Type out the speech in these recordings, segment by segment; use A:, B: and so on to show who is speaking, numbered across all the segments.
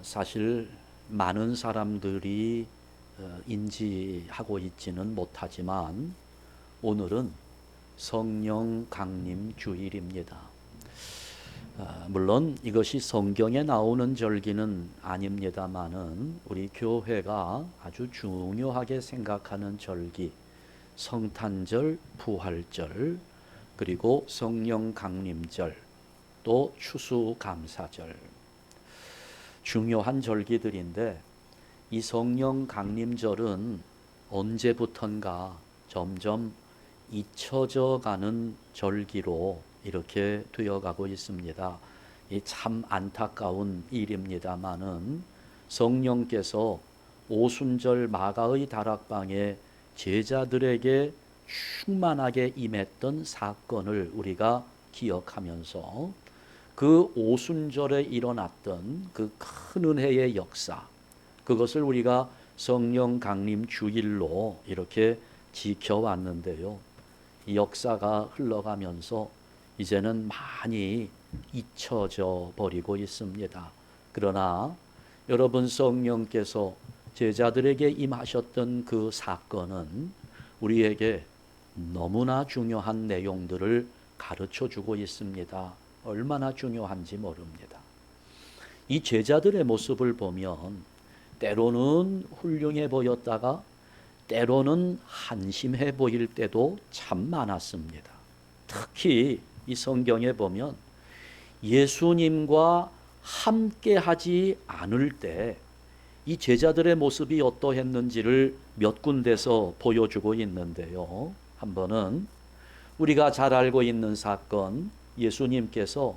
A: 사실 많은 사람들이 인지하고 있지는 못하지만 오늘은 성령 강림 주일입니다. 물론 이것이 성경에 나오는 절기는 아닙니다만은 우리 교회가 아주 중요하게 생각하는 절기, 성탄절, 부활절, 그리고 성령 강림절, 또 추수감사절, 중요한 절기들인데 이 성령 강림절은 언제부턴가 점점 잊혀져 가는 절기로 이렇게 되어가고 있습니다. 이 참 안타까운 일입니다마는 성령께서 오순절 마가의 다락방에 제자들에게 충만하게 임했던 사건을 우리가 기억하면서 그 오순절에 일어났던 그 큰 은혜의 역사, 그것을 우리가 성령 강림 주일로 이렇게 지켜왔는데요. 이 역사가 흘러가면서 이제는 많이 잊혀져 버리고 있습니다. 그러나 여러분, 성령께서 제자들에게 임하셨던 그 사건은 우리에게 너무나 중요한 내용들을 가르쳐 주고 있습니다. 얼마나 중요한지 모릅니다. 이 제자들의 모습을 보면 때로는 훌륭해 보였다가 때로는 한심해 보일 때도 참 많았습니다. 특히 이 성경에 보면 예수님과 함께 하지 않을 때 이 제자들의 모습이 어떠했는지를 몇 군데서 보여주고 있는데요. 한 번은 우리가 잘 알고 있는 사건, 예수님께서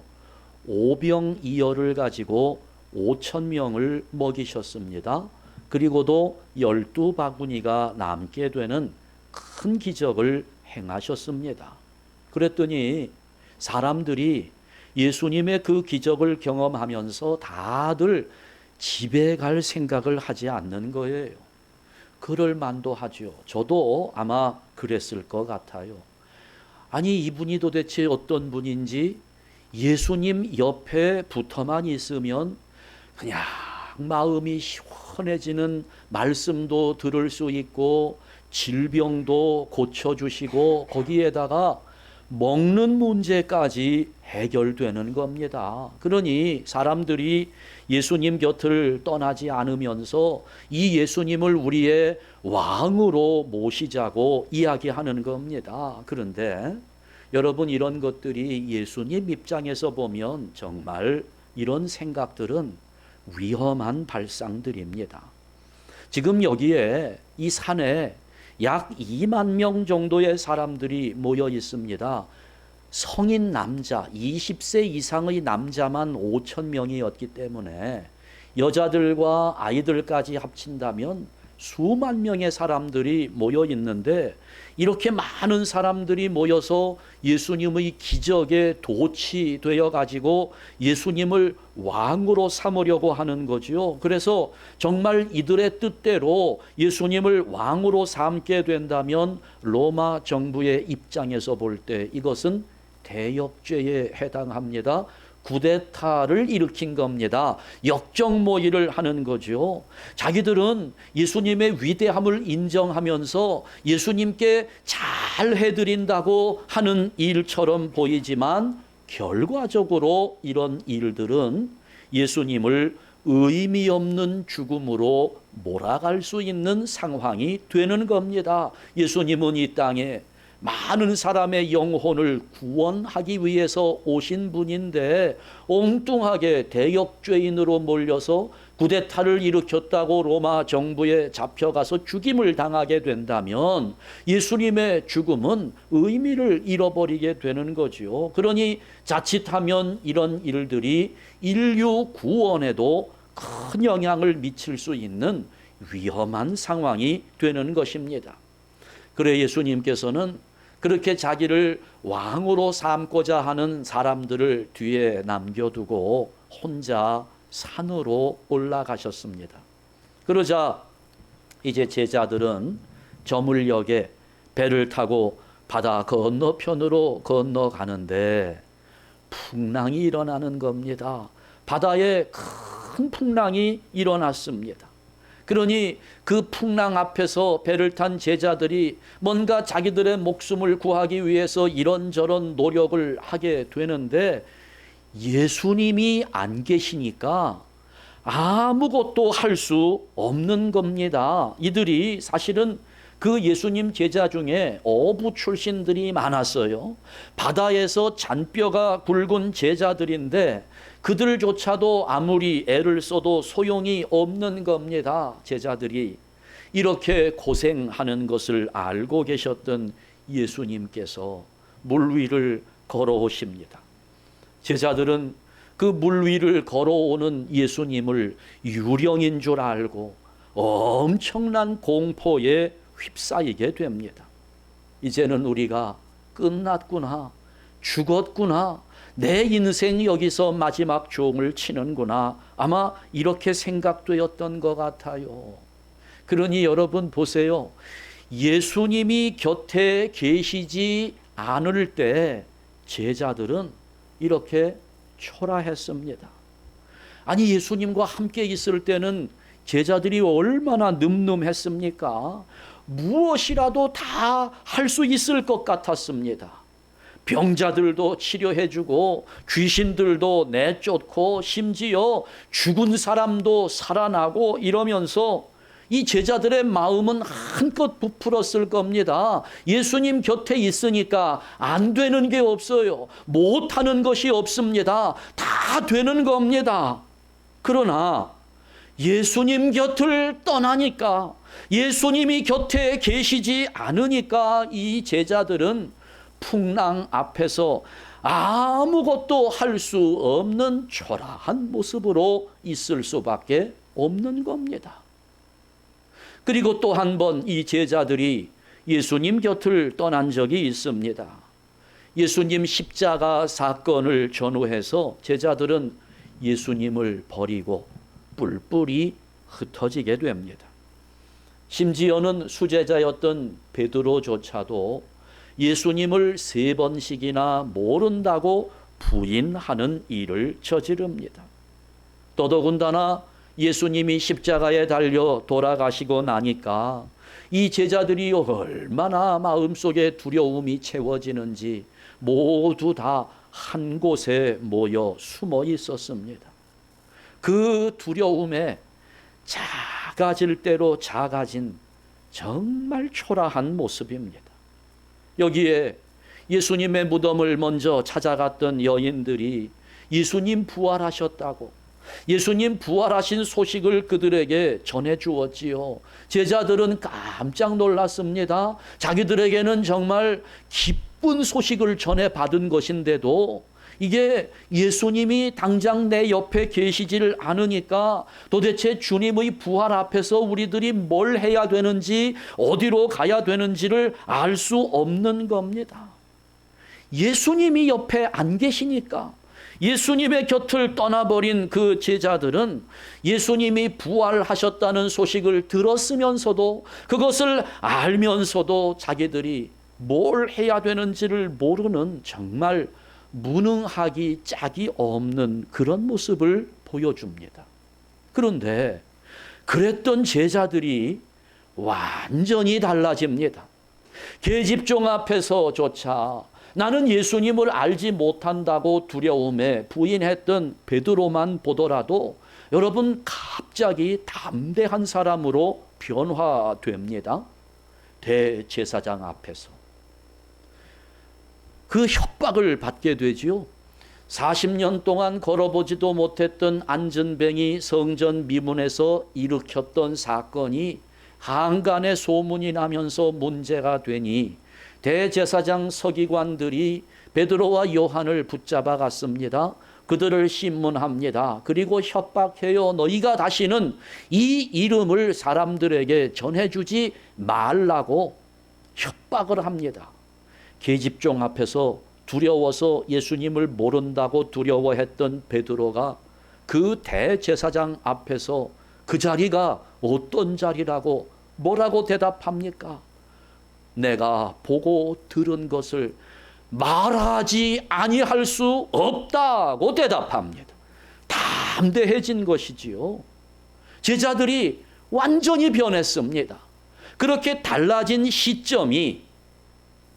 A: 오병이어를 가지고 5,000명을 먹이셨습니다. 그리고도 12바구니가 남게 되는 큰 기적을 행하셨습니다. 그랬더니 사람들이 예수님의 그 기적을 경험하면서 다들 집에 갈 생각을 하지 않는 거예요. 그럴 만도 하죠. 저도 아마 그랬을 것 같아요. 아니, 이분이 도대체 어떤 분인지 예수님 옆에 붙어만 있으면 그냥 마음이 시원해지는 말씀도 들을 수 있고 질병도 고쳐주시고 거기에다가 먹는 문제까지 해결되는 겁니다. 그러니 사람들이 예수님 곁을 떠나지 않으면서 이 예수님을 우리의 왕으로 모시자고 이야기하는 겁니다. 그런데 여러분, 이런 것들이 예수님 입장에서 보면 정말 이런 생각들은 위험한 발상들입니다. 지금 여기에 이 산에 약 2만 명 정도의 사람들이 모여 있습니다. 성인 남자, 20세 이상의 남자만 5,000명이었기 때문에 여자들과 아이들까지 합친다면 수만 명의 사람들이 모여 있는데 이렇게 많은 사람들이 모여서 예수님의 기적에 도취되어 가지고 예수님을 왕으로 삼으려고 하는 거지요. 그래서 정말 이들의 뜻대로 예수님을 왕으로 삼게 된다면 로마 정부의 입장에서 볼 때 이것은 대역죄에 해당합니다. 쿠데타를 일으킨 겁니다. 역정모의를 하는 거죠. 자기들은 예수님의 위대함을 인정하면서 예수님께 잘 해드린다고 하는 일처럼 보이지만 결과적으로 이런 일들은 예수님을 의미 없는 죽음으로 몰아갈 수 있는 상황이 되는 겁니다. 예수님은 이 땅에 많은 사람의 영혼을 구원하기 위해서 오신 분인데 엉뚱하게 대역죄인으로 몰려서 쿠데타를 일으켰다고 로마 정부에 잡혀가서 죽임을 당하게 된다면 예수님의 죽음은 의미를 잃어버리게 되는 거지요. 그러니 자칫하면 이런 일들이 인류 구원에도 큰 영향을 미칠 수 있는 위험한 상황이 되는 것입니다. 그래 예수님께서는 그렇게 자기를 왕으로 삼고자 하는 사람들을 뒤에 남겨두고 혼자 산으로 올라가셨습니다. 그러자 이제 제자들은 저물역에 배를 타고 바다 건너편으로 건너가는데 풍랑이 일어나는 겁니다. 바다에 큰 풍랑이 일어났습니다. 그러니 그 풍랑 앞에서 배를 탄 제자들이 뭔가 자기들의 목숨을 구하기 위해서 이런저런 노력을 하게 되는데 예수님이 안 계시니까 아무것도 할 수 없는 겁니다. 이들이 사실은 그 예수님 제자 중에 어부 출신들이 많았어요. 바다에서 잔뼈가 굵은 제자들인데 그들조차도 아무리 애를 써도 소용이 없는 겁니다. 제자들이 이렇게 고생하는 것을 알고 계셨던 예수님께서 물 위를 걸어오십니다. 제자들은 그 물 위를 걸어오는 예수님을 유령인 줄 알고 엄청난 공포에 휩싸이게 됩니다. 이제는 우리가 끝났구나, 죽었구나, 내 인생 여기서 마지막 종을 치는구나, 아마 이렇게 생각되었던 것 같아요. 그러니 여러분 보세요. 예수님이 곁에 계시지 않을 때 제자들은 이렇게 초라했습니다. 아니 예수님과 함께 있을 때는 제자들이 얼마나 늠름했습니까? 무엇이라도 다 할 수 있을 것 같았습니다. 병자들도 치료해주고 귀신들도 내쫓고 심지어 죽은 사람도 살아나고 이러면서 이 제자들의 마음은 한껏 부풀었을 겁니다. 예수님 곁에 있으니까 안 되는 게 없어요. 못하는 것이 없습니다. 다 되는 겁니다. 그러나 예수님 곁을 떠나니까, 예수님이 곁에 계시지 않으니까 이 제자들은 풍랑 앞에서 아무것도 할 수 없는 초라한 모습으로 있을 수밖에 없는 겁니다. 그리고 또 한 번 이 제자들이 예수님 곁을 떠난 적이 있습니다. 예수님 십자가 사건을 전후해서 제자들은 예수님을 버리고 뿔뿔이 흩어지게 됩니다. 심지어는 수제자였던 베드로조차도 예수님을 3번씩이나 모른다고 부인하는 일을 저지릅니다. 더더군다나 예수님이 십자가에 달려 돌아가시고 나니까 이 제자들이 얼마나 마음속에 두려움이 채워지는지 모두 다 한 곳에 모여 숨어 있었습니다. 그 두려움에 작아질 대로 작아진 정말 초라한 모습입니다. 여기에 예수님의 무덤을 먼저 찾아갔던 여인들이 예수님 부활하셨다고, 예수님 부활하신 소식을 그들에게 전해 주었지요. 제자들은 깜짝 놀랐습니다. 자기들에게는 정말 기쁜 소식을 전해 받은 것인데도 이게 예수님이 당장 내 옆에 계시지를 않으니까 도대체 주님의 부활 앞에서 우리들이 뭘 해야 되는지, 어디로 가야 되는지를 알 수 없는 겁니다. 예수님이 옆에 안 계시니까, 예수님의 곁을 떠나버린 그 제자들은 예수님이 부활하셨다는 소식을 들었으면서도, 그것을 알면서도 자기들이 뭘 해야 되는지를 모르는 정말 무능하기 짝이 없는 그런 모습을 보여줍니다. 그런데 그랬던 제자들이 완전히 달라집니다. 계집종 앞에서조차 나는 예수님을 알지 못한다고 두려움에 부인했던 베드로만 보더라도 여러분 갑자기 담대한 사람으로 변화됩니다. 대제사장 앞에서 그 협박을 받게 되지요. 40년 동안 걸어보지도 못했던 안전뱅이 성전 미문에서 일으켰던 사건이 한간에 소문이 나면서 문제가 되니 대제사장 서기관들이 베드로와 요한을 붙잡아 갔습니다. 그들을 신문합니다. 그리고 협박해요. 너희가 다시는 이 이름을 사람들에게 전해주지 말라고 협박을 합니다. 계집종 앞에서 두려워서 예수님을 모른다고 두려워했던 베드로가 그 대제사장 앞에서 그 자리가 어떤 자리라고 뭐라고 대답합니까? 내가 보고 들은 것을 말하지 아니할 수 없다고 대답합니다. 다 담대해진 것이지요. 제자들이 완전히 변했습니다. 그렇게 달라진 시점이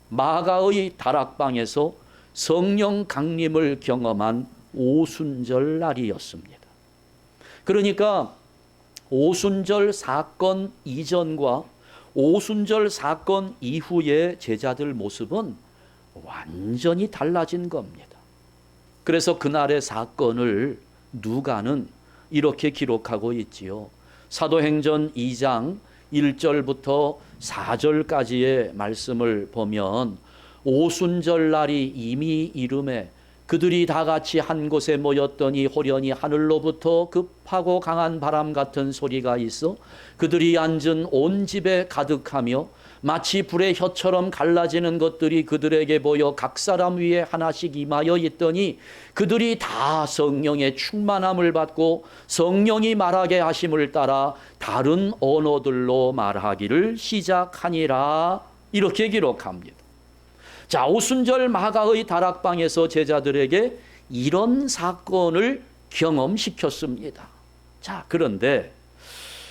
A: 마가의 다락방에서 성령 강림을 경험한 오순절 날이었습니다. 그러니까 오순절 사건 이전과 오순절 사건 이후의 제자들 모습은 완전히 달라진 겁니다. 그래서 그날의 사건을 누가는 이렇게 기록하고 있지요. 사도행전 2장 1절부터 4절까지의 말씀을 보면 오순절 날이 이미 이름에 그들이 다 같이 한 곳에 모였더니 호련히 하늘로부터 급하고 강한 바람 같은 소리가 있어 그들이 앉은 온 집에 가득하며 마치 불의 혀처럼 갈라지는 것들이 그들에게 보여 각 사람 위에 하나씩 임하여 있더니 그들이 다 성령의 충만함을 받고 성령이 말하게 하심을 따라 다른 언어들로 말하기를 시작하니라. 이렇게 기록합니다. 자, 오순절 마가의 다락방에서 제자들에게 이런 사건을 경험시켰습니다. 자, 그런데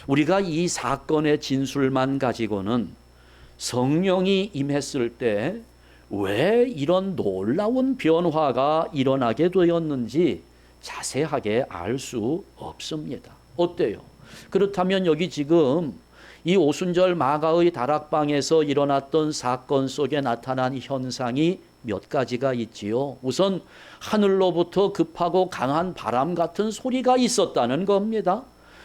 A: 우리가 이 사건의 진술만 가지고는 성령이 임했을 때 왜 이런 놀라운 변화가 일어나게 되었는지 자세하게 알 수 없습니다. 어때요? 그렇다면 여기 지금 이 오순절 마가의 다락방에서 일어났던 사건 속에 나타난 현상이 몇 가지가 있지요. 우선 하늘로부터 급하고 강한 바람 같은 소리가 있었다는 겁니다.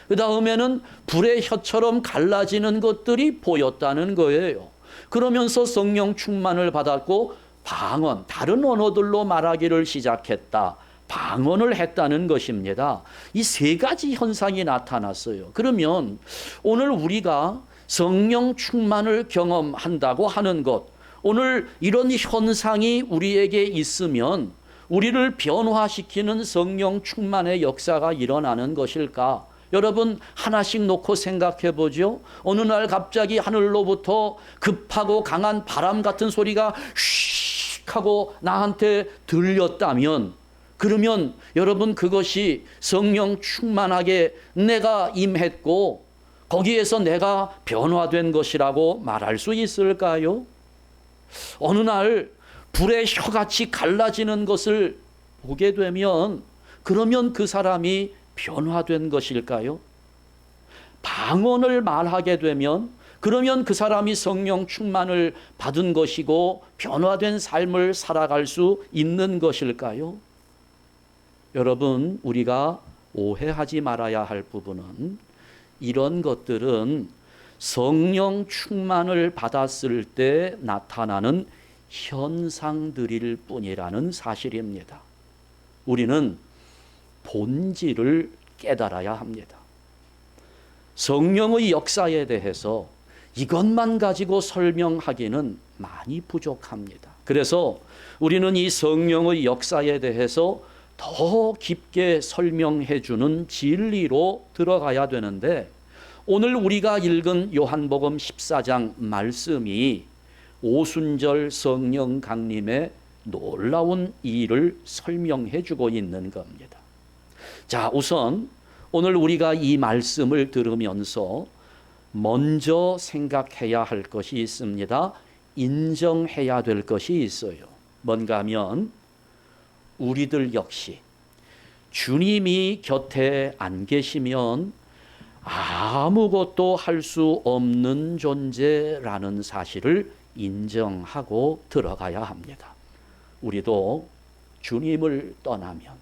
A: 그 다음에는 불의 혀처럼 갈라지는 것들이 보였다는 거예요. 그러면서 성령 충만을 받았고 방언, 다른 언어들로 말하기를 시작했다. 방언을 했다는 것입니다. 이 세 가지 현상이 나타났어요. 그러면 오늘 우리가 성령 충만을 경험한다고 하는 것, 오늘 이런 현상이 우리에게 있으면 우리를 변화시키는 성령 충만의 역사가 일어나는 것일까? 여러분 하나씩 놓고 생각해 보죠. 어느 날 갑자기 하늘로부터 급하고 강한 바람 같은 소리가 휙 하고 나한테 들렸다면 그러면 여러분 그것이 성령 충만하게 내가 임했고 거기에서 내가 변화된 것이라고 말할 수 있을까요? 어느 날 불의 혀같이 갈라지는 것을 보게 되면 그러면 그 사람이 변화된 것일까요? 방언을 말하게 되면 그러면 그 사람이 성령 충만을 받은 것이고 변화된 삶을 살아갈 수 있는 것일까요? 여러분, 우리가 오해하지 말아야 할 부분은 이런 것들은 성령 충만을 받았을 때 나타나는 현상들일 뿐이라는 사실입니다. 우리는 본질을 깨달아야 합니다. 성령의 역사에 대해서 이것만 가지고 설명하기는 많이 부족합니다. 그래서 우리는 이 성령의 역사에 대해서 더 깊게 설명해 주는 진리로 들어가야 되는데 오늘 우리가 읽은 요한복음 14장 말씀이 오순절 성령 강림의 놀라운 일을 설명해 주고 있는 겁니다. 자, 우선 오늘 우리가 이 말씀을 들으면서 먼저 생각해야 할 것이 있습니다. 인정해야 될 것이 있어요. 뭔가 하면 우리들 역시 주님이 곁에 안 계시면 아무것도 할 수 없는 존재라는 사실을 인정하고 들어가야 합니다. 우리도 주님을 떠나면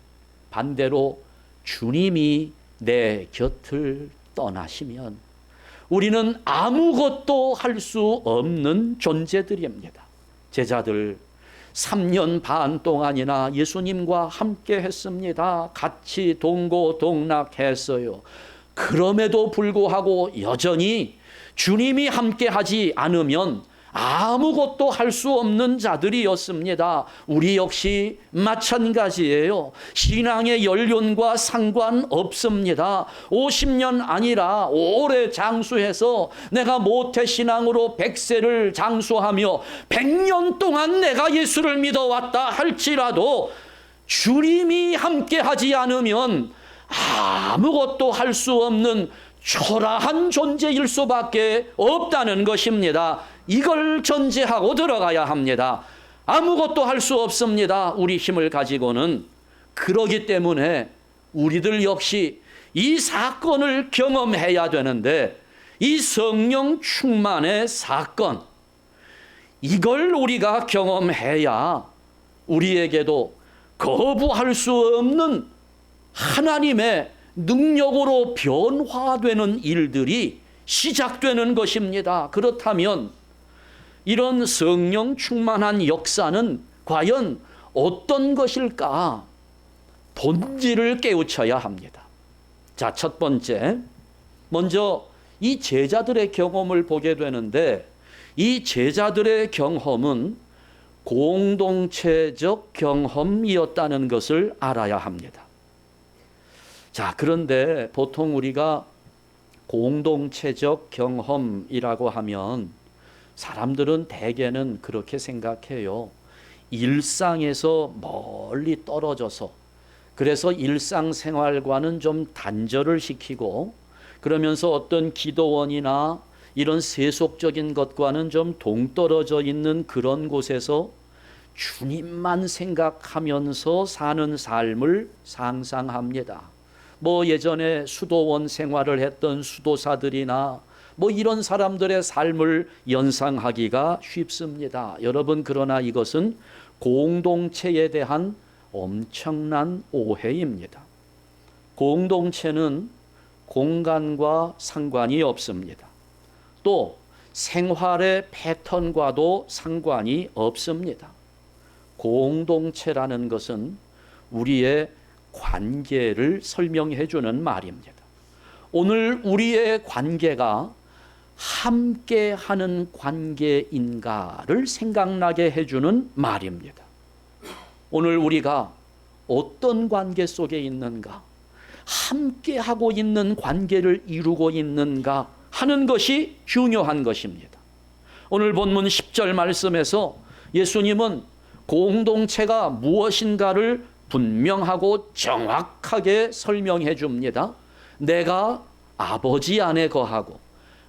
A: 반대로 주님이 내 곁을 떠나시면 우리는 아무것도 할 수 없는 존재들입니다. 제자들 3년 반 동안이나 예수님과 함께 했습니다. 같이 동고동락했어요. 그럼에도 불구하고 여전히 주님이 함께 하지 않으면 아무것도 할 수 없는 자들이었습니다. 우리 역시 마찬가지예요. 신앙의 연륜과 상관없습니다. 50년 아니라 오래 장수해서 내가 모태신앙으로 100세를 장수하며 100년 동안 내가 예수를 믿어왔다 할지라도 주님이 함께 하지 않으면 아무것도 할 수 없는 초라한 존재일 수밖에 없다는 것입니다. 이걸 전제하고 들어가야 합니다. 아무것도 할 수 없습니다. 우리 힘을 가지고는. 그러기 때문에 우리들 역시 이 사건을 경험해야 되는데, 이 성령 충만의 사건, 이걸 우리가 경험해야 우리에게도 거부할 수 없는 하나님의 능력으로 변화되는 일들이 시작되는 것입니다. 그렇다면 이런 성령 충만한 역사는 과연 어떤 것일까? 본질을 깨우쳐야 합니다. 자, 첫 번째, 먼저 이 제자들의 경험을 보게 되는데, 이 제자들의 경험은 공동체적 경험이었다는 것을 알아야 합니다. 자, 그런데 보통 우리가 공동체적 경험이라고 하면 사람들은 대개는 그렇게 생각해요. 일상에서 멀리 떨어져서, 그래서 일상생활과는 좀 단절을 시키고, 그러면서 어떤 기도원이나 이런 세속적인 것과는 좀 동떨어져 있는 그런 곳에서 주님만 생각하면서 사는 삶을 상상합니다. 뭐 예전에 수도원 생활을 했던 수도사들이나 뭐 이런 사람들의 삶을 연상하기가 쉽습니다. 여러분, 그러나 이것은 공동체에 대한 엄청난 오해입니다. 공동체는 공간과 상관이 없습니다. 또 생활의 패턴과도 상관이 없습니다. 공동체라는 것은 우리의 관계를 설명해 주는 말입니다. 오늘 우리의 관계가 함께하는 관계인가를 생각나게 해주는 말입니다. 오늘 우리가 어떤 관계 속에 있는가, 함께하고 있는 관계를 이루고 있는가 하는 것이 중요한 것입니다. 오늘 본문 10절 말씀에서 예수님은 공동체가 무엇인가를 분명하고 정확하게 설명해 줍니다. 내가 아버지 안에 거하고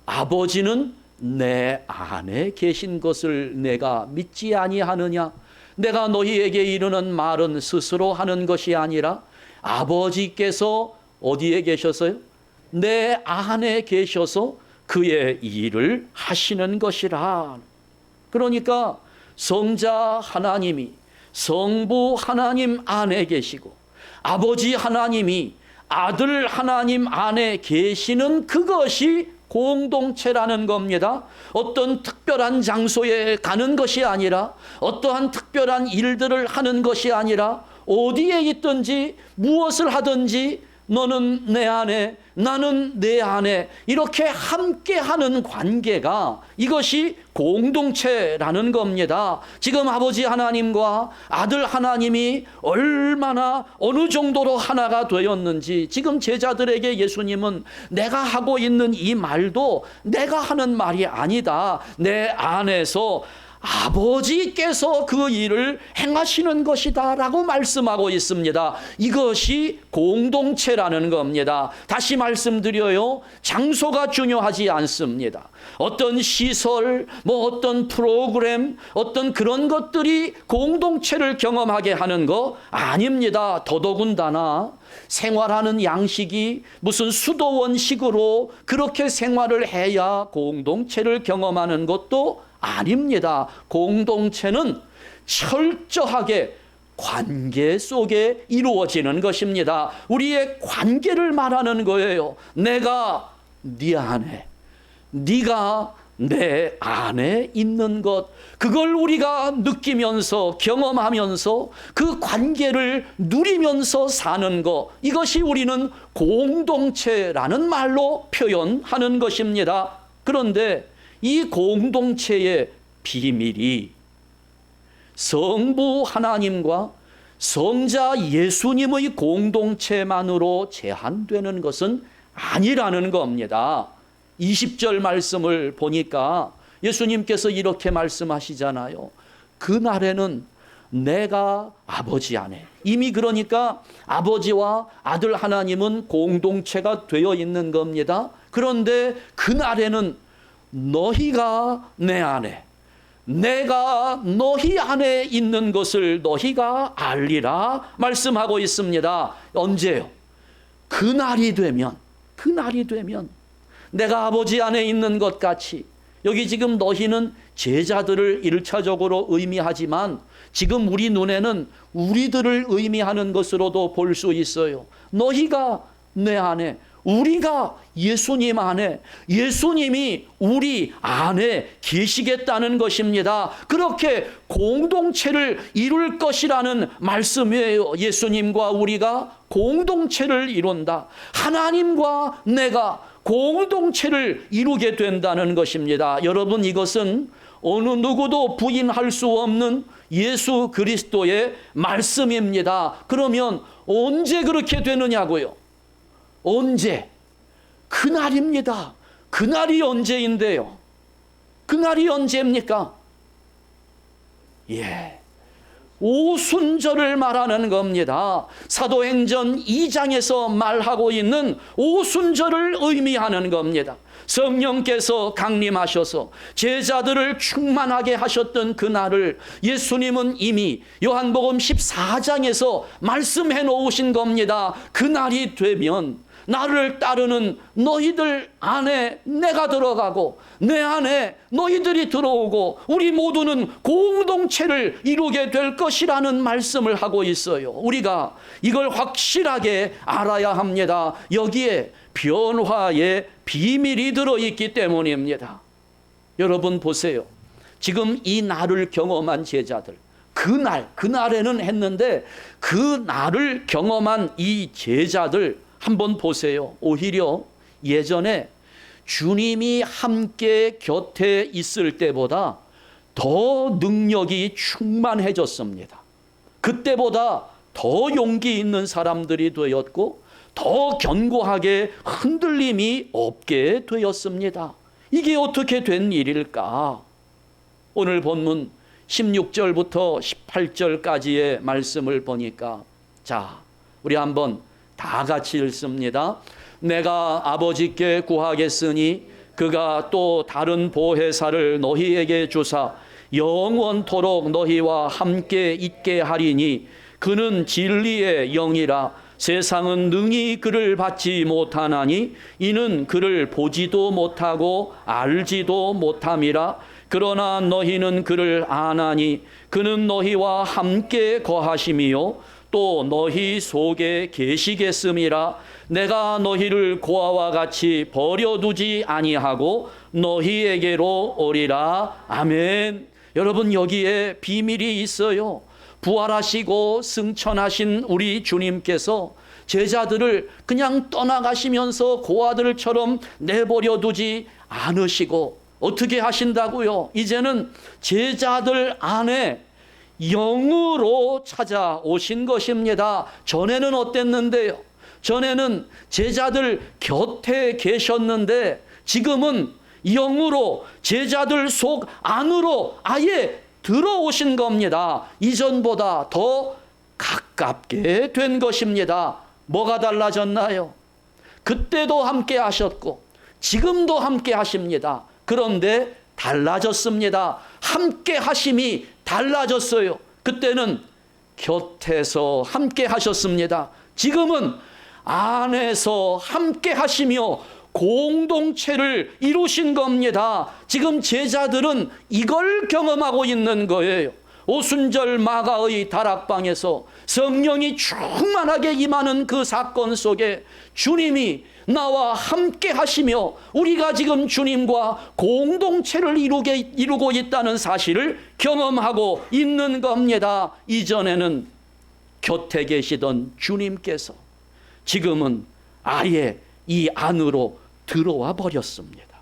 A: 아버지는 내 안에 계신 것을 내가 믿지 아니하느냐? 내가 너희에게 이르는 말은 스스로 하는 것이 아니라 아버지께서 어디에 계셔서요? 내 안에 계셔서 그의 일을 하시는 것이라. 그러니까 성자 하나님이 성부 하나님 안에 계시고 아버지 하나님이 아들 하나님 안에 계시는 그것이 공동체라는 겁니다. 어떤 특별한 장소에 가는 것이 아니라, 어떠한 특별한 일들을 하는 것이 아니라, 어디에 있든지 무엇을 하든지 너는 내 안에 나는 내 안에 이렇게 함께하는 관계가, 이것이 공동체라는 겁니다. 지금 아버지 하나님과 아들 하나님이 얼마나 어느 정도로 하나가 되었는지, 지금 제자들에게 예수님은 내가 하고 있는 이 말도 내가 하는 말이 아니다. 내 안에서 아버지께서 그 일을 행하시는 것이다 라고 말씀하고 있습니다. 이것이 공동체라는 겁니다. 다시 말씀드려요. 장소가 중요하지 않습니다. 어떤 시설, 뭐 어떤 프로그램, 어떤 그런 것들이 공동체를 경험하게 하는 거 아닙니다. 더더군다나 생활하는 양식이 무슨 수도원식으로 그렇게 생활을 해야 공동체를 경험하는 것도 아닙니다. 공동체는 철저하게 관계 속에 이루어지는 것입니다. 우리의 관계를 말하는 거예요. 내가 네 안에, 네가 내 안에 있는 것, 그걸 우리가 느끼면서 경험하면서 그 관계를 누리면서 사는 것, 이것이 우리는 공동체라는 말로 표현하는 것입니다. 그런데 이 공동체의 비밀이 성부 하나님과 성자 예수님의 공동체만으로 제한되는 것은 아니라는 겁니다. 20절 말씀을 보니까 예수님께서 이렇게 말씀하시잖아요. 그날에는 내가 아버지 안에. 이미 그러니까 아버지와 아들 하나님은 공동체가 되어 있는 겁니다. 그런데 그날에는 너희가 내 안에, 내가 너희 안에 있는 것을 너희가 알리라 말씀하고 있습니다. 언제요? 그날이 되면 내가 아버지 안에 있는 것 같이, 여기 지금 너희는 제자들을 1차적으로 의미하지만 지금 우리 눈에는 우리들을 의미하는 것으로도 볼 수 있어요. 너희가 내 안에, 우리가 예수님 안에, 예수님이 우리 안에 계시겠다는 것입니다. 그렇게 공동체를 이룰 것이라는 말씀이에요. 예수님과 우리가 공동체를 이룬다. 하나님과 내가 공동체를 이루게 된다는 것입니다. 여러분, 이것은 어느 누구도 부인할 수 없는 예수 그리스도의 말씀입니다. 그러면 언제 그렇게 되느냐고요? 언제? 그날입니다. 그날이 언제인데요? 그날이 언제입니까? 오순절을 말하는 겁니다. 사도행전 2장에서 말하고 있는 오순절을 의미하는 겁니다. 성령께서 강림하셔서 제자들을 충만하게 하셨던 그날을 예수님은 이미 요한복음 14장에서 말씀해 놓으신 겁니다. 그날이 되면 나를 따르는 너희들 안에 내가 들어가고 내 안에 너희들이 들어오고 우리 모두는 공동체를 이루게 될 것이라는 말씀을 하고 있어요. 우리가 이걸 확실하게 알아야 합니다. 여기에 변화의 비밀이 들어있기 때문입니다. 여러분 보세요. 지금 이 날을 경험한 제자들, 그날에는 했는데 그 날을 경험한 이 제자들 한번 보세요. 오히려 예전에 주님이 함께 곁에 있을 때보다 더 능력이 충만해졌습니다. 그때보다 더 용기 있는 사람들이 되었고 더 견고하게 흔들림이 없게 되었습니다. 이게 어떻게 된 일일까? 오늘 본문 16절부터 18절까지의 말씀을 보니까, 자, 우리 한번 다 같이 읽습니다. 내가 아버지께 구하겠으니 그가 또 다른 보혜사를 너희에게 주사 영원토록 너희와 함께 있게 하리니 그는 진리의 영이라. 세상은 능히 그를 받지 못하나니 이는 그를 보지도 못하고 알지도 못함이라. 그러나 너희는 그를 아나니 그는 너희와 함께 거하심이요 또 너희 속에 계시겠음이라. 내가 너희를 고아와 같이 버려두지 아니하고 너희에게로 오리라. 아멘. 여러분, 여기에 비밀이 있어요. 부활하시고 승천하신 우리 주님께서 제자들을 그냥 떠나가시면서 고아들처럼 내버려두지 않으시고 어떻게 하신다고요? 이제는 제자들 안에 영으로 찾아오신 것입니다. 전에는 어땠는데요? 전에는 제자들 곁에 계셨는데 지금은 영으로 제자들 속 안으로 아예 들어오신 겁니다. 이전보다 더 가깝게 된 것입니다. 뭐가 달라졌나요? 그때도 함께 하셨고 지금도 함께 하십니다. 그런데 달라졌습니다. 함께 하심이 달라졌어요. 그때는 곁에서 함께 하셨습니다. 지금은 안에서 함께 하시며 공동체를 이루신 겁니다. 지금 제자들은 이걸 경험하고 있는 거예요. 오순절 마가의 다락방에서 성령이 충만하게 임하는 그 사건 속에 주님이 나와 함께 하시며 우리가 지금 주님과 공동체를 이루고 있다는 사실을 경험하고 있는 겁니다. 이전에는 곁에 계시던 주님께서 지금은 아예 이 안으로 들어와 버렸습니다.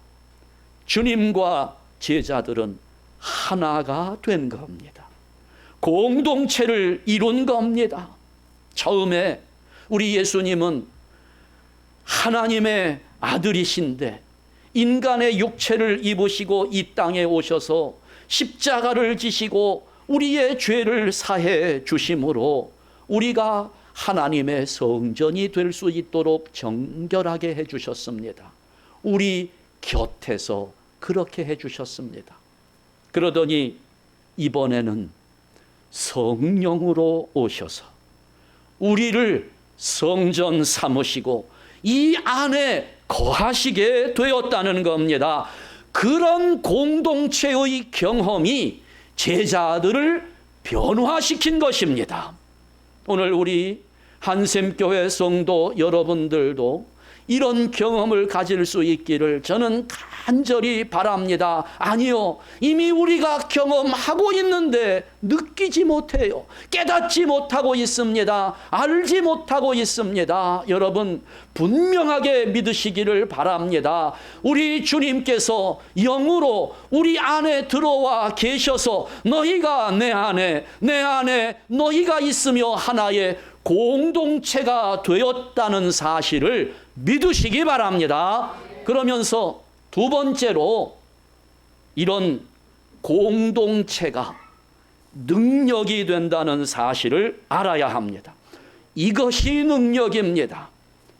A: 주님과 제자들은 하나가 된 겁니다. 공동체를 이룬 겁니다. 처음에 우리 예수님은 하나님의 아들이신데 인간의 육체를 입으시고 이 땅에 오셔서 십자가를 지시고 우리의 죄를 사해 주심으로 우리가 하나님의 성전이 될 수 있도록 정결하게 해주셨습니다. 우리 곁에서 그렇게 해주셨습니다. 그러더니 이번에는 성령으로 오셔서 우리를 성전 삼으시고 이 안에 거하시게 되었다는 겁니다. 그런 공동체의 경험이 제자들을 변화시킨 것입니다. 오늘 우리 한샘교회 성도 여러분들도 이런 경험을 가질 수 있기를 저는 간절히 바랍니다. 아니요, 이미 우리가 경험하고 있는데 느끼지 못해요. 깨닫지 못하고 있습니다. 알지 못하고 있습니다. 여러분 분명하게 믿으시기를 바랍니다. 우리 주님께서 영으로 우리 안에 들어와 계셔서 너희가 내 안에 너희가 있으며 하나의 공동체가 되었다는 사실을 믿으시기 바랍니다. 그러면서 두 번째로 이런 공동체가 능력이 된다는 사실을 알아야 합니다. 이것이 능력입니다.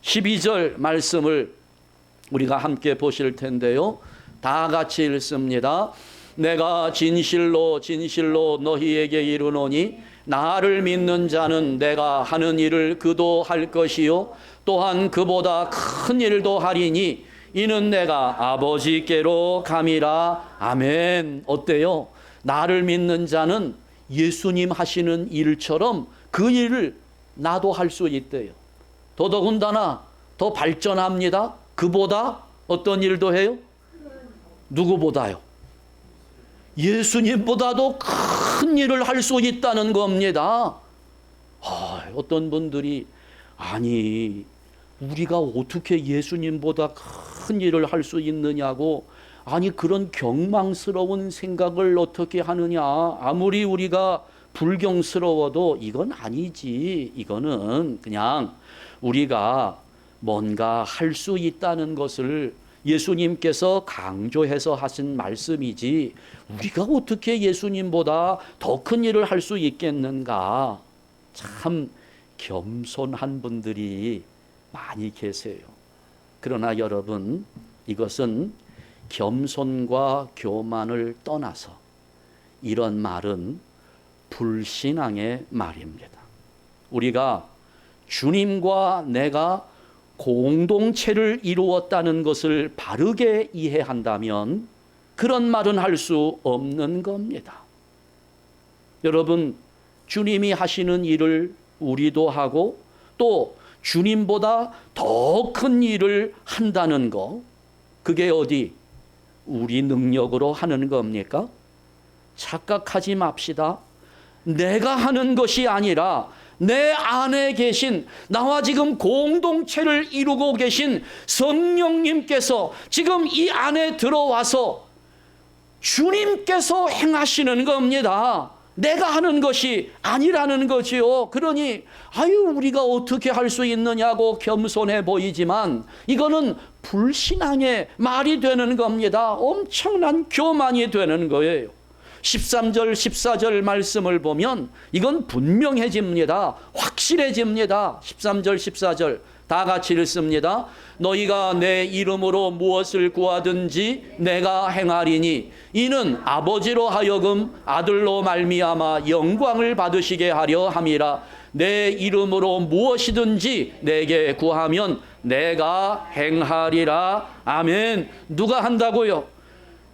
A: 12절 말씀을 우리가 함께 보실 텐데요. 다 같이 읽습니다. 내가 진실로 진실로 너희에게 이르노니 나를 믿는 자는 내가 하는 일을 그도 할 것이요 또한 그보다 큰 일도 하리니 이는 내가 아버지께로 감이라. 아멘. 어때요? 나를 믿는 자는 예수님 하시는 일처럼 그 일을 나도 할 수 있대요. 더더군다나 더 발전합니다. 그보다 어떤 일도 해요? 누구보다요? 예수님보다도 큰 일을 할 수 있다는 겁니다. 어떤 분들이 아니 우리가 어떻게 예수님보다 큰 일을 할 수 있느냐고, 아니 그런 경망스러운 생각을 어떻게 하느냐. 아무리 우리가 불경스러워도 이건 아니지. 이거는 그냥 우리가 뭔가 할 수 있다는 것을 예수님께서 강조해서 하신 말씀이지 우리가 어떻게 예수님보다 더 큰 일을 할 수 있겠는가. 참 겸손한 분들이 많이 계세요. 그러나 여러분, 이것은 겸손과 교만을 떠나서 이런 말은 불신앙의 말입니다. 우리가 주님과 내가 공동체를 이루었다는 것을 바르게 이해한다면 그런 말은 할 수 없는 겁니다. 여러분, 주님이 하시는 일을 우리도 하고 또 주님보다 더 큰 일을 한다는 거, 그게 어디 우리 능력으로 하는 겁니까? 착각하지 맙시다. 내가 하는 것이 아니라 내 안에 계신, 나와 지금 공동체를 이루고 계신 성령님께서 지금 이 안에 들어와서 주님께서 행하시는 겁니다. 내가 하는 것이 아니라는 거지요. 그러니 우리가 어떻게 할 수 있느냐고 겸손해 보이지만 이거는 불신앙의 말이 되는 겁니다. 엄청난 교만이 되는 거예요. 13절 14절 말씀을 보면 이건 분명해집니다. 확실해집니다. 13절 14절 다 같이 읽습니다. 너희가 내 이름으로 무엇을 구하든지 내가 행하리니 이는 아버지로 하여금 아들로 말미암아 영광을 받으시게 하려 함이라. 내 이름으로 무엇이든지 내게 구하면 내가 행하리라. 아멘. 누가 한다고요?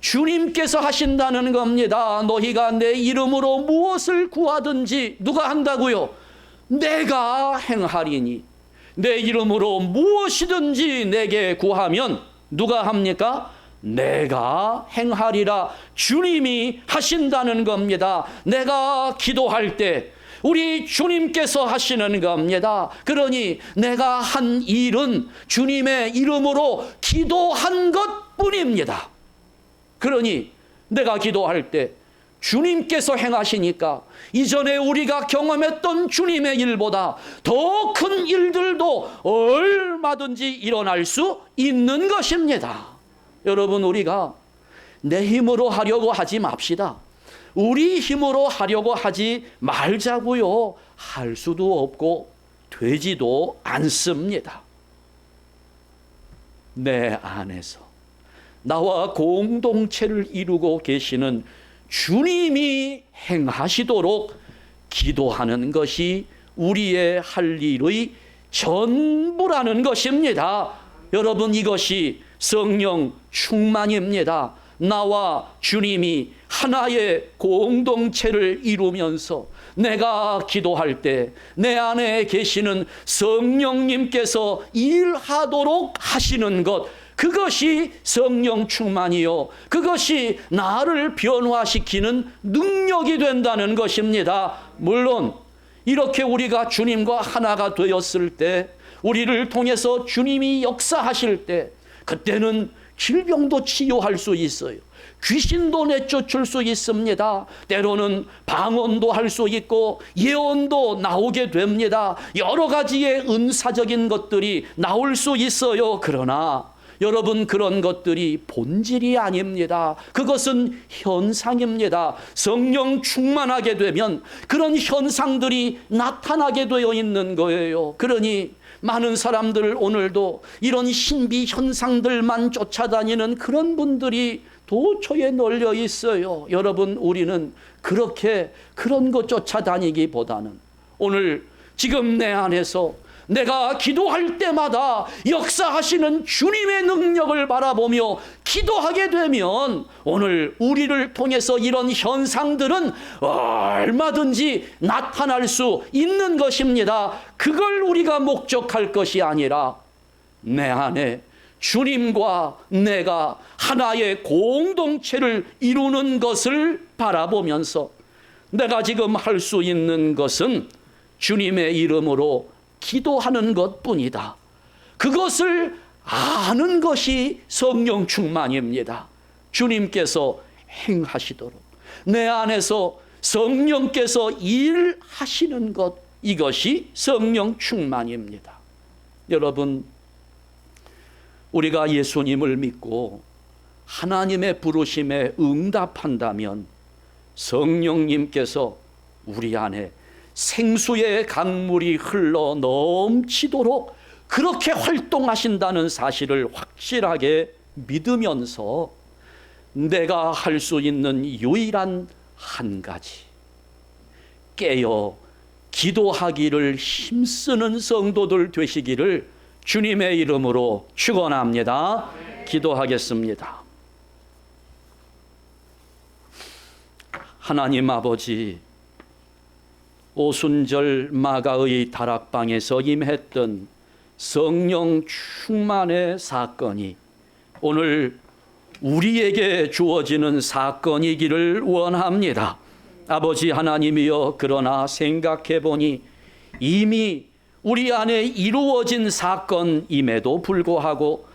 A: 주님께서 하신다는 겁니다. 너희가 내 이름으로 무엇을 구하든지 누가 한다고요? 내가 행하리니. 내 이름으로 무엇이든지 내게 구하면 누가 합니까? 내가 행하리라. 주님이 하신다는 겁니다. 내가 기도할 때 우리 주님께서 하시는 겁니다. 그러니 내가 한 일은 주님의 이름으로 기도한 것뿐입니다. 그러니 내가 기도할 때 주님께서 행하시니까 이전에 우리가 경험했던 주님의 일보다 더 큰 일들도 얼마든지 일어날 수 있는 것입니다. 여러분, 우리가 내 힘으로 하려고 하지 맙시다. 우리 힘으로 하려고 하지 말자고요. 할 수도 없고 되지도 않습니다. 내 안에서 나와 공동체를 이루고 계시는 주님이 행하시도록 기도하는 것이 우리의 할 일의 전부라는 것입니다. 여러분, 이것이 성령 충만입니다. 나와 주님이 하나의 공동체를 이루면서 내가 기도할 때 내 안에 계시는 성령님께서 일하도록 하시는 것, 그것이 성령 충만이요, 그것이 나를 변화시키는 능력이 된다는 것입니다. 물론 이렇게 우리가 주님과 하나가 되었을 때, 우리를 통해서 주님이 역사하실 때, 그때는 질병도 치유할 수 있어요. 귀신도 내쫓을 수 있습니다. 때로는 방언도 할 수 있고 예언도 나오게 됩니다. 여러 가지의 은사적인 것들이 나올 수 있어요. 그러나 여러분, 그런 것들이 본질이 아닙니다. 그것은 현상입니다. 성령 충만하게 되면 그런 현상들이 나타나게 되어 있는 거예요. 그러니 많은 사람들 오늘도 이런 신비 현상들만 쫓아다니는 그런 분들이 도처에 널려 있어요. 여러분, 우리는 그렇게 그런 것 쫓아다니기보다는 오늘 지금 내 안에서 내가 기도할 때마다 역사하시는 주님의 능력을 바라보며 기도하게 되면 오늘 우리를 통해서 이런 현상들은 얼마든지 나타날 수 있는 것입니다. 그걸 우리가 목적할 것이 아니라 내 안에 주님과 내가 하나의 공동체를 이루는 것을 바라보면서 내가 지금 할 수 있는 것은 주님의 이름으로 기도하는 것뿐이다. 그것을 아는 것이 성령 충만입니다. 주님께서 행하시도록 내 안에서 성령께서 일하시는 것, 이것이 성령 충만입니다. 여러분, 우리가 예수님을 믿고 하나님의 부르심에 응답한다면 성령님께서 우리 안에 생수의 강물이 흘러 넘치도록 그렇게 활동하신다는 사실을 확실하게 믿으면서 내가 할 수 있는 유일한 한 가지, 깨어 기도하기를 힘쓰는 성도들 되시기를 주님의 이름으로 축원합니다. 기도하겠습니다. 하나님 아버지, 오순절 마가의 다락방에서 임했던 성령 충만의 사건이 오늘 우리에게 주어지는 사건이기를 원합니다. 아버지 하나님이여, 그러나 생각해 보니 이미 우리 안에 이루어진 사건임에도 불구하고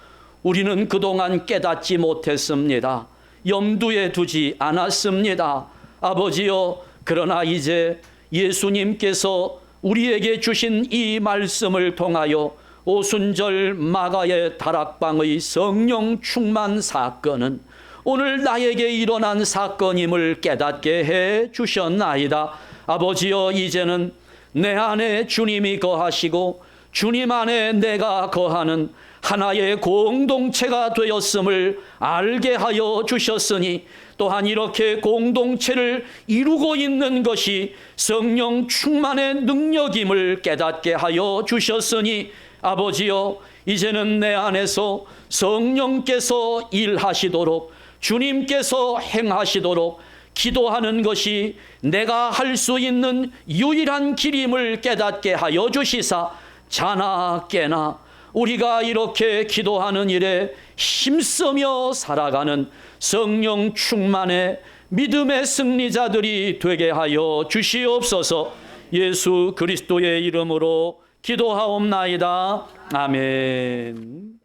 A: 우리는 그동안 깨닫지 못했습니다. 염두에 두지 않았습니다. 아버지여, 그러나 이제 예수님께서 우리에게 주신 이 말씀을 통하여 오순절 마가의 다락방의 성령 충만 사건은 오늘 나에게 일어난 사건임을 깨닫게 해 주셨나이다. 아버지여, 이제는 내 안에 주님이 거하시고 주님 안에 내가 거하는 하나의 공동체가 되었음을 알게 하여 주셨으니, 또한 이렇게 공동체를 이루고 있는 것이 성령 충만의 능력임을 깨닫게 하여 주셨으니, 아버지여, 이제는 내 안에서 성령께서 일하시도록 주님께서 행하시도록 기도하는 것이 내가 할 수 있는 유일한 길임을 깨닫게 하여 주시사, 자나 깨나 우리가 이렇게 기도하는 일에 힘쓰며 살아가는 성령 충만의 믿음의 승리자들이 되게 하여 주시옵소서. 예수 그리스도의 이름으로 기도하옵나이다. 아멘.